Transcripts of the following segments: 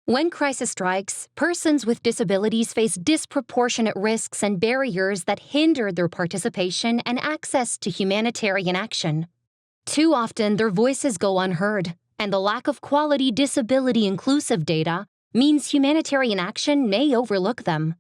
When crisis strikes, persons with disabilities face disproportionate risks and barriers that hinder their participation and access to humanitarian action. Too often, their voices go unheard, and the lack of quality disability-inclusive data means humanitarian action may overlook them.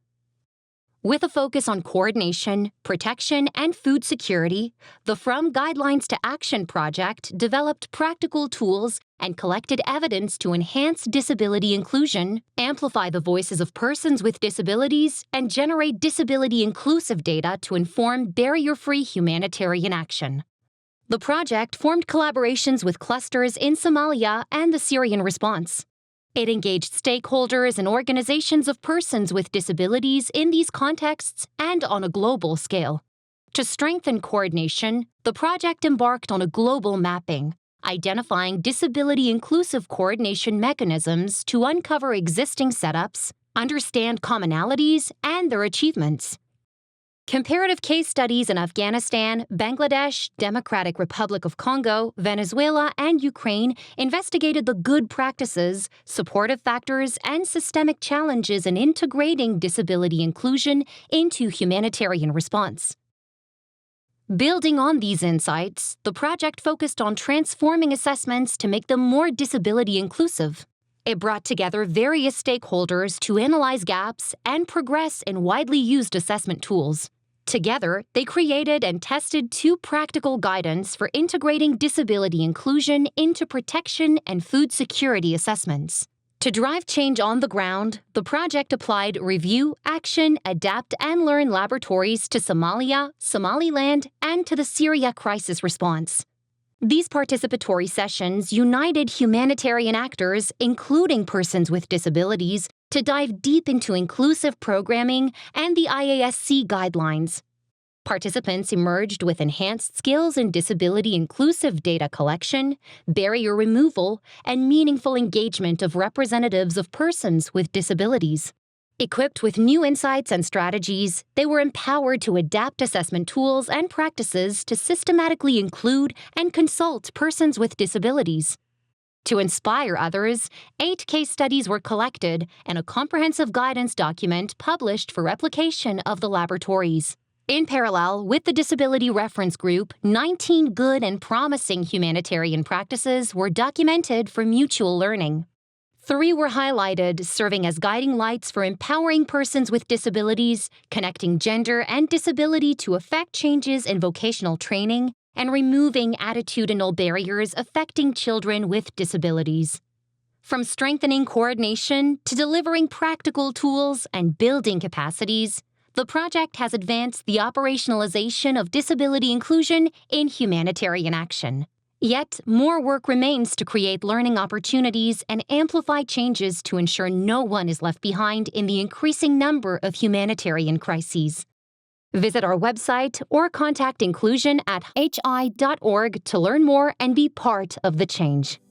With a focus on coordination, protection, and food security, the From Guidelines to Action project developed practical tools and collected evidence to enhance disability inclusion, amplify the voices of persons with disabilities, and generate disability-inclusive data to inform barrier-free humanitarian action. The project formed collaborations with clusters in Somalia and the Syrian response. It engaged stakeholders and organizations of persons with disabilities in these contexts and on a global scale. To strengthen coordination, the project embarked on a global mapping, identifying disability-inclusive coordination mechanisms to uncover existing setups, understand commonalities, and their achievements. Comparative case studies in Afghanistan, Bangladesh, Democratic Republic of Congo, Venezuela, and Ukraine investigated the good practices, supportive factors, and systemic challenges in integrating disability inclusion into humanitarian response. Building on these insights, the project focused on transforming assessments to make them more disability inclusive. It brought together various stakeholders to analyze gaps and progress in widely used assessment tools. Together, they created and tested 2 practical guidance for integrating disability inclusion into protection and food security assessments. To drive change on the ground, the project applied Review, Action, Adapt, and Learn laboratories to Somalia, Somaliland, and to the Syria crisis response. These participatory sessions united humanitarian actors, including persons with disabilities, to dive deep into inclusive programming and the IASC guidelines. Participants emerged with enhanced skills in disability-inclusive data collection, barrier removal, and meaningful engagement of representatives of persons with disabilities. Equipped with new insights and strategies, they were empowered to adapt assessment tools and practices to systematically include and consult persons with disabilities. To inspire others, 8 case studies were collected and a comprehensive guidance document published for replication of the laboratories. In parallel with the Disability Reference Group, 19 good and promising humanitarian practices were documented for mutual learning. 3 were highlighted, serving as guiding lights for empowering persons with disabilities, connecting gender and disability to effect changes in vocational training, and removing attitudinal barriers affecting children with disabilities. From strengthening coordination to delivering practical tools and building capacities, the project has advanced the operationalization of disability inclusion in humanitarian action. Yet, more work remains to create learning opportunities and amplify changes to ensure no one is left behind in the increasing number of humanitarian crises. Visit our website or contact inclusion@hi.org to learn more and be part of the change.